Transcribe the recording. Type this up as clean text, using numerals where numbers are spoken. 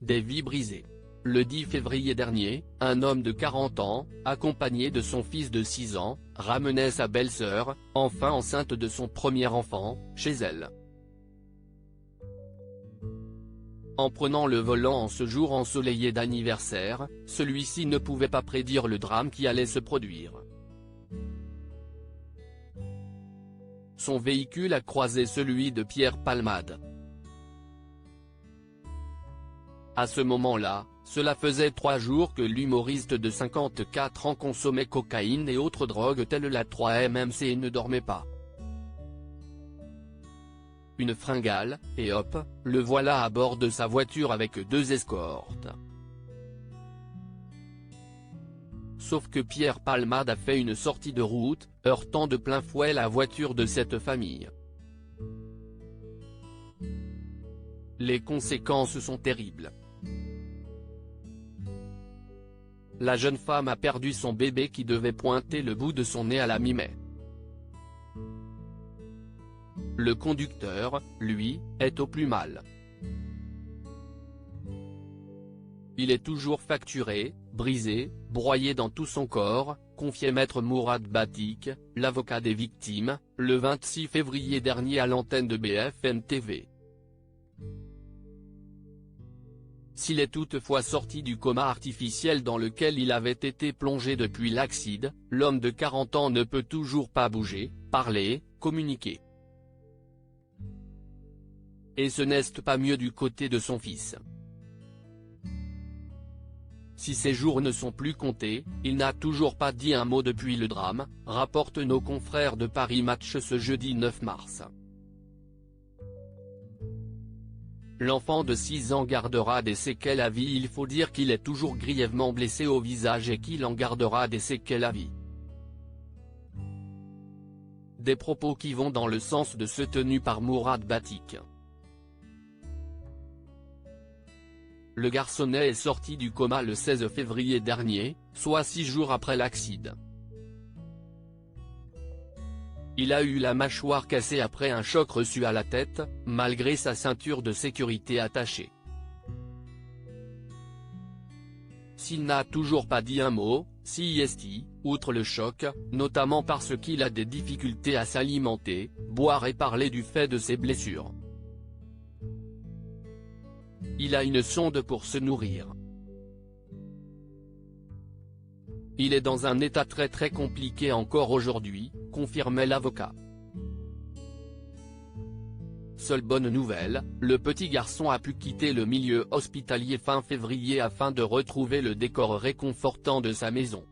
des vies brisées. Le 10 février dernier, un homme de 40 ans, accompagné de son fils de 6 ans, ramenait sa belle-sœur, enfin enceinte de son premier enfant, chez elle. En prenant le volant en ce jour ensoleillé d'anniversaire, celui-ci ne pouvait pas prédire le drame qui allait se produire. Son véhicule a croisé celui de Pierre Palmade. À ce moment-là, cela faisait 3 jours que l'humoriste de 54 ans consommait cocaïne et autres drogues telles la 3-MMC et ne dormait pas. Une fringale, et hop, le voilà à bord de sa voiture avec 2 escortes. Sauf que Pierre Palmade a fait une sortie de route, heurtant de plein fouet la voiture de cette famille. Les conséquences sont terribles. La jeune femme a perdu son bébé qui devait pointer le bout de son nez à la mi-mai. Le conducteur, lui, est au plus mal. Il est toujours fracturé, brisé, broyé dans tout son corps, confiait maître Mourad Batik, l'avocat des victimes, le 26 février dernier à l'antenne de BFM TV. S'il est toutefois sorti du coma artificiel dans lequel il avait été plongé depuis l'accident, l'homme de 40 ans ne peut toujours pas bouger, parler, communiquer. Et ce n'est pas mieux du côté de son fils. Si ses jours ne sont plus comptés, il n'a toujours pas dit un mot depuis le drame, rapportent nos confrères de Paris Match ce jeudi 9 mars. L'enfant de 6 ans gardera des séquelles à vie. Il faut dire qu'il est toujours grièvement blessé au visage et qu'il en gardera des séquelles à vie. Des propos qui vont dans le sens de ceux tenus par Mourad Batik. Le garçonnet est sorti du coma le 16 février dernier, soit 6 jours après l'accident. Il a eu la mâchoire cassée après un choc reçu à la tête, malgré sa ceinture de sécurité attachée. S'il n'a toujours pas dit un mot, CIST, outre le choc, notamment parce qu'il a des difficultés à s'alimenter, boire et parler du fait de ses blessures. Il a une sonde pour se nourrir. Il est dans un état très compliqué encore aujourd'hui, confirmait l'avocat. Seule bonne nouvelle, le petit garçon a pu quitter le milieu hospitalier fin février afin de retrouver le décor réconfortant de sa maison.